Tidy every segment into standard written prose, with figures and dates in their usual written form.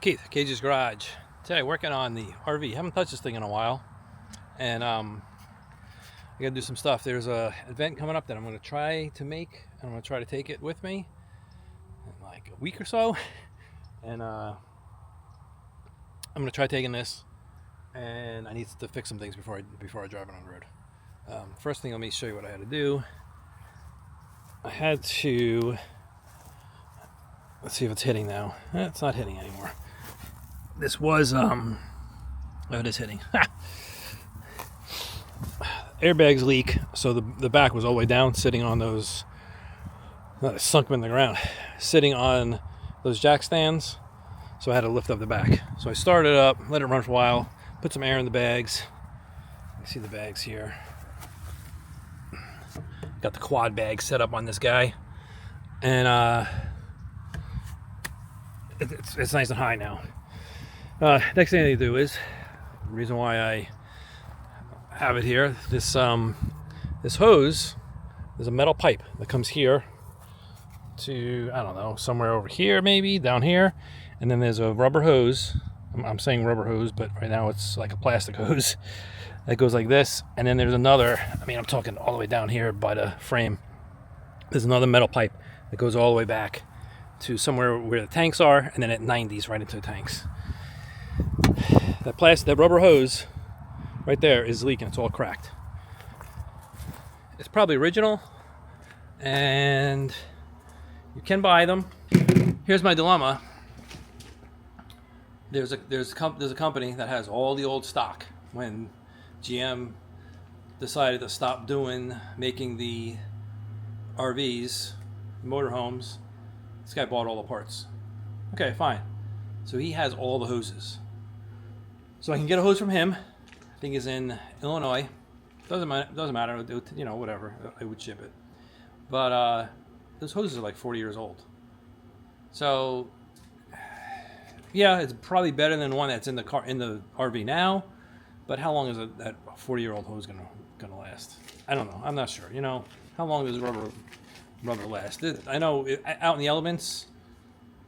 Keith, Cage's Garage. Today, working on the RV. Haven't touched this thing in a while, and I gotta do some stuff. There's a event coming up that I'm gonna try to make, and I'm gonna try to take it with me in like a week or so. And I'm gonna try taking this, and I need to fix some things before I drive it on the road. First thing, let me show you what I had to do. I had to. Let's see if it's hitting now. It's not hitting anymore. This was oh, it is hitting. Airbags leak, so the back was all the way down, sitting on those. Not sunk them in the ground, sitting on those jack stands. So I had to lift up the back. So I started up, let it run for a while, put some air in the bags. You see the bags here. Got the quad bag set up on this guy, and it's nice and high now. Next thing I need to do is, the reason why I have it here, this hose, there's a metal pipe that comes here to, I don't know, somewhere over here maybe, down here, and then there's a rubber hose. I'm saying rubber hose, but right now it's like a plastic hose that goes like this, and then there's another, I'm talking all the way down here by the frame. There's another metal pipe that goes all the way back to somewhere where the tanks are, and then it 90s right into the tanks. That rubber hose right there is leaking. It's all cracked. It's probably original, and you can buy them. Here's my dilemma. There's a company that has all the old stock. When GM decided to stop making the RVs, motorhomes, this guy bought all the parts. Okay, fine. So he has all the hoses. So I can get a hose from him. I think he's in Illinois. Doesn't matter. Whatever. I would ship it. But those hoses are like 40 years old. So yeah, it's probably better than the one that's in the RV now. But how long is that 40-year-old hose gonna last? I don't know. I'm not sure. How long does rubber last? I know out in the elements,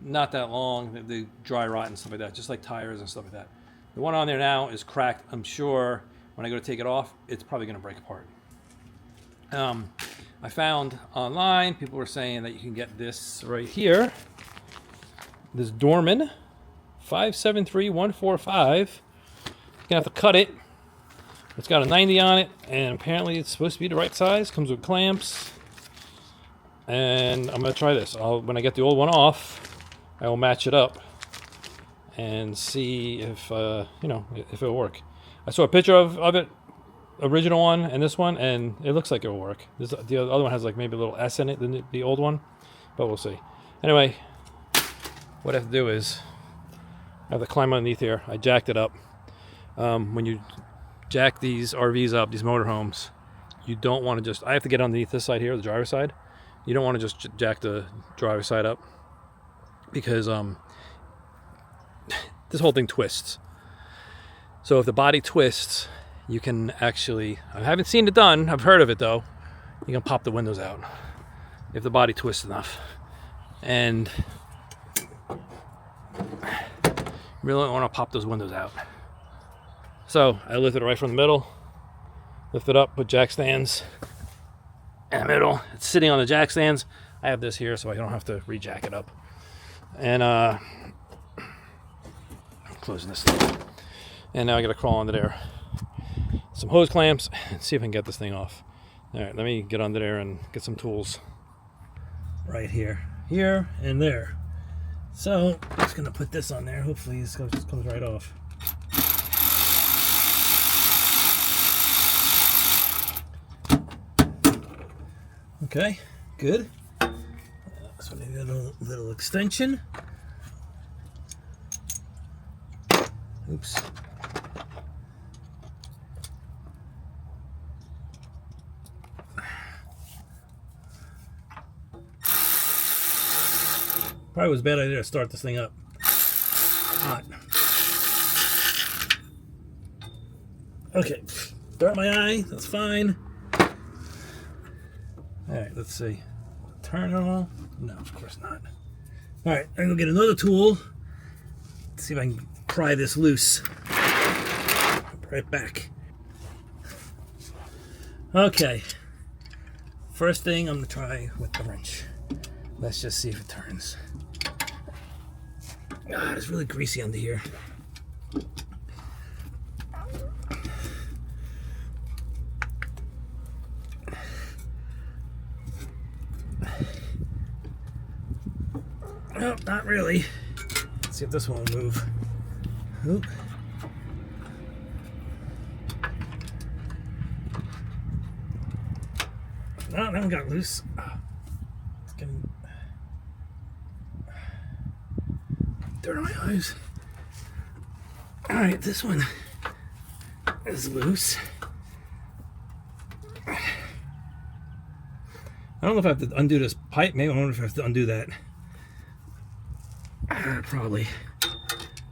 not that long. They dry rot and stuff like that, just like tires and stuff like that. The one on there now is cracked. I'm sure when I go to take it off, it's probably going to break apart. I found online, people were saying that you can get this right here. This Dorman 573145. You're going to have to cut it. It's got a 90 on it, and apparently it's supposed to be the right size. Comes with clamps. And I'm going to try this. When I get the old one off, I will match it up and see if it'll work. I saw a picture of it, original one and this one, and it looks like it'll work. The other one has like maybe a little S in it than the old one, but we'll see. Anyway, what I have to do is I have to climb underneath here. I jacked it up. When you jack these RVs up, these motorhomes, you don't want to I have to get underneath this side here, the driver's side. You don't want to just jack the driver's side up, because this whole thing twists. So if the body twists, you can actually, I haven't seen it done, I've heard of it though, you can pop the windows out if the body twists enough. And you really don't want to pop those windows out. So I lifted it right from the middle, lift it up, put jack stands in the middle. It's sitting on the jack stands. I have this here so I don't have to re-jack it up. And I'm closing this thing. And now I gotta crawl under there. Some hose clamps and see if I can get this thing off. Alright, let me get under there and get some tools. Right here. Here and there. So I'm just gonna put this on there. Hopefully this comes right off. Okay, good. So maybe a little extension. Oops. Probably was a bad idea to start this thing up. Hot. Okay, dirt in my eye, that's fine. Alright, let's see. Turn it on? No, of course not. Alright, I'm gonna get another tool to Let's see if I can pry this loose. Right back. Okay. First thing I'm gonna try with the wrench. Let's just see if it turns. God, it's really greasy under here. No, not really. Let's see if this one will move. Oop. No, that one got loose. It's getting dirt on my eyes. All right, this one is loose. I don't know if I have to undo this pipe. Maybe I wonder if I have to undo that. Probably.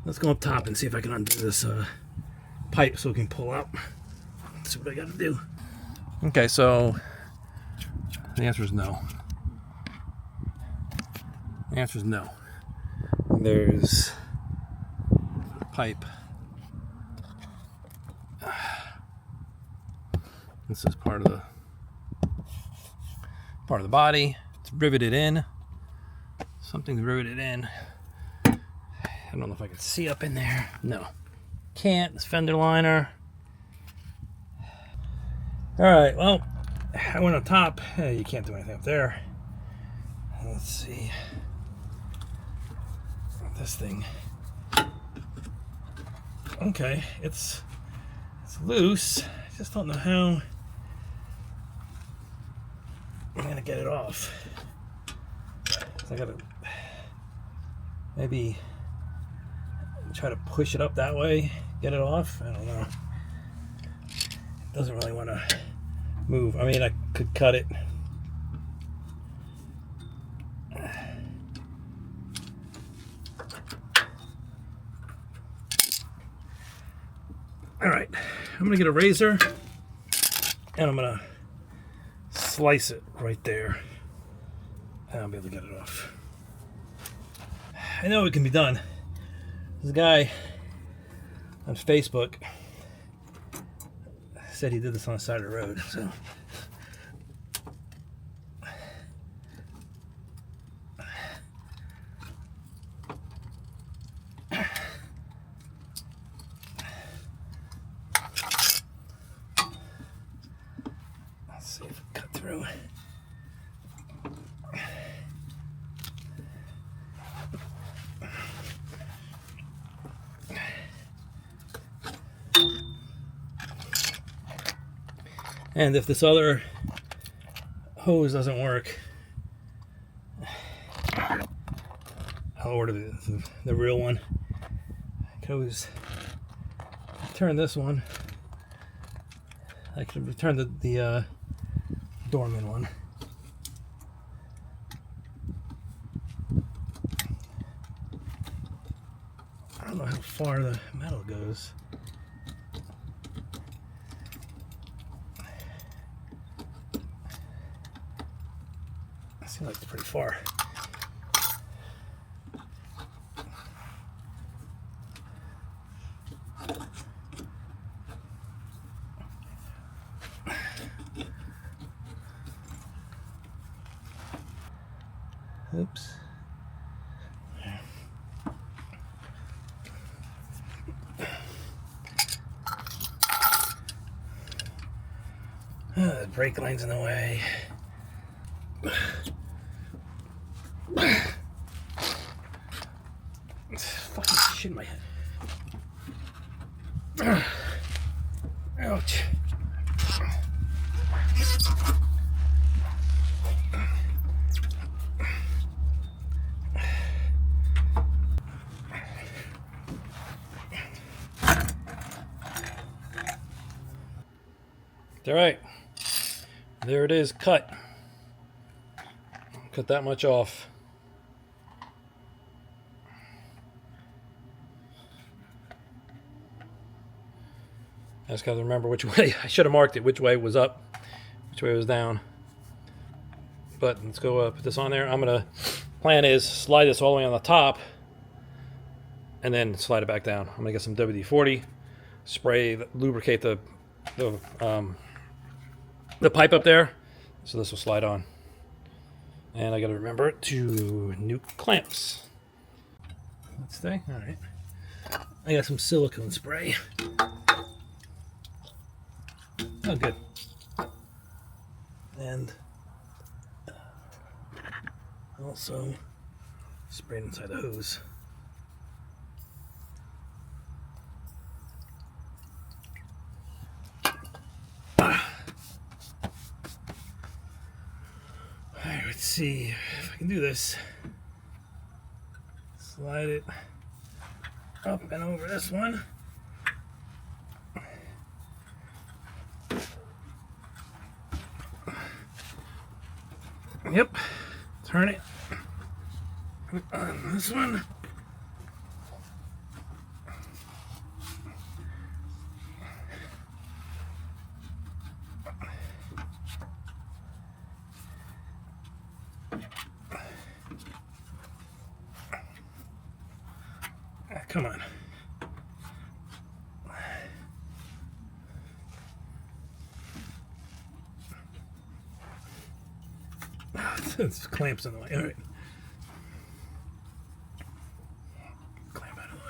Let's go up top and see if I can undo this pipe so we can pull out. Let's see what I got to do. Okay, so the answer is no. The answer is no. There's a pipe. This is part of the body. It's riveted in. Something's riveted in. I don't know if I can see up in there. No, can't. This fender liner. All right. Well, I went on top. You can't do anything up there. Let's see. This thing. Okay, it's loose. I just don't know how I'm gonna get it off. I gotta maybe try to push it up that way, get it off. I don't know. It doesn't really want to move. I mean, I could cut it. All right, I'm gonna get a razor and I'm gonna slice it right there. And I'll be able to get it off. I know it can be done. This guy on Facebook said he did this on the side of the road, so. Let's see if it cut through. And if this other hose doesn't work, I'll order the real one. I can always return this one. I can return the Dorman one. I don't know how far the metal goes. Seems like it's pretty far. Oops. The brake line's in the way. Fucking shit in my head. Ouch. All right, there it is, cut. Cut that much off. I just got to remember which way. I should have marked it, which way was up, which way was down. But let's go put this on there. I'm gonna, plan is slide this all the way on the top and then slide it back down. I'm gonna get some WD-40, spray, lubricate the pipe up there, so this will slide on. And I gotta remember to nuke clamps. Let's stay. All right. I got some silicone spray. Oh, good. And also spray it inside the hose. Alright, let's see if I can do this. Slide it up and over this one. Yep. Turn it on this one. Come on. It's clamps in the way. All right. Clamp out of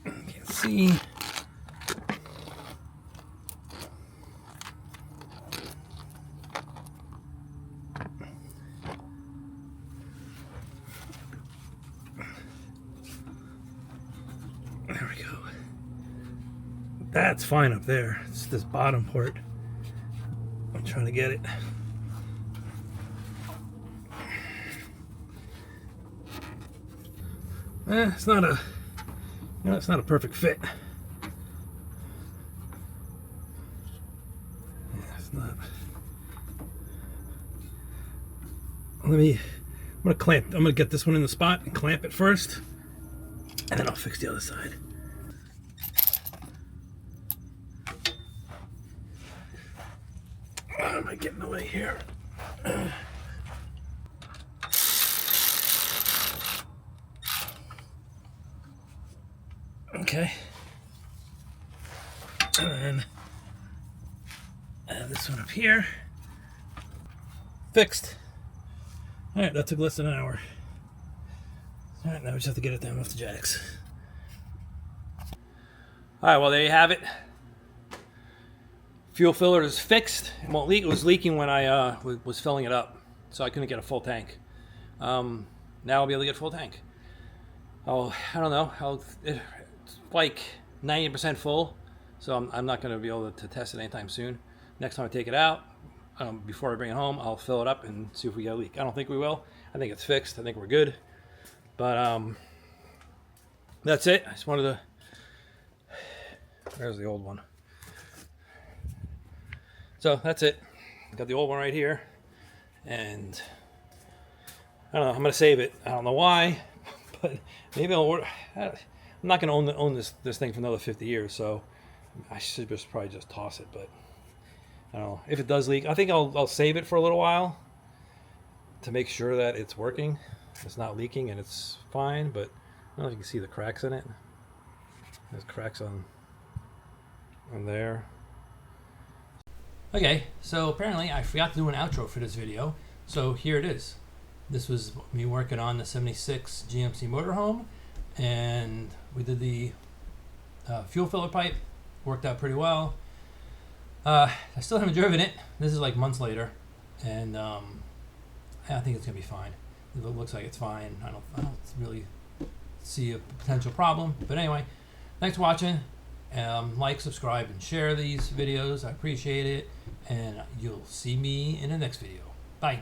the way. Can't see. There we go. That's fine up there. It's this bottom part. I'm trying to get it. It's not a, it's not a perfect fit. Yeah, it's not. I'm gonna clamp. I'm gonna get this one in the spot and clamp it first, and then I'll fix the other side. How am I getting away here? Okay. And then add this one up here. Fixed. Alright, that took less than an hour. Alright, now we just have to get it down off the jacks. Alright, well there you have it. Fuel filler is fixed. It won't leak. It was leaking when I was filling it up, so I couldn't get a full tank. Now I'll be able to get a full tank. I don't know. It's like 90% full, so I'm not going to be able to test it anytime soon. Next time I take it out, before I bring it home, I'll fill it up and see if we get a leak. I don't think we will. I think it's fixed. I think we're good. But that's it. I just wanted to... There's the old one. So that's it. Got the old one right here, and I don't know. I'm gonna save it. I don't know why, but maybe I'll order. I'm not gonna own this thing for another 50 years, so I should probably just toss it. But I don't know if it does leak. I think I'll save it for a little while to make sure that it's working, it's not leaking, and it's fine. But I don't know if you can see the cracks in it. There's cracks on there. Okay, so apparently I forgot to do an outro for this video, so here it is. This was me working on the 76 GMC motorhome, and we did the fuel filler pipe. Worked out pretty well. I still haven't driven it. This is like months later, and I think it's gonna be fine. It looks like it's fine. I don't really see a potential problem, but anyway, thanks for watching. Like, subscribe, and share these videos. I appreciate it, and you'll see me in the next video. Bye.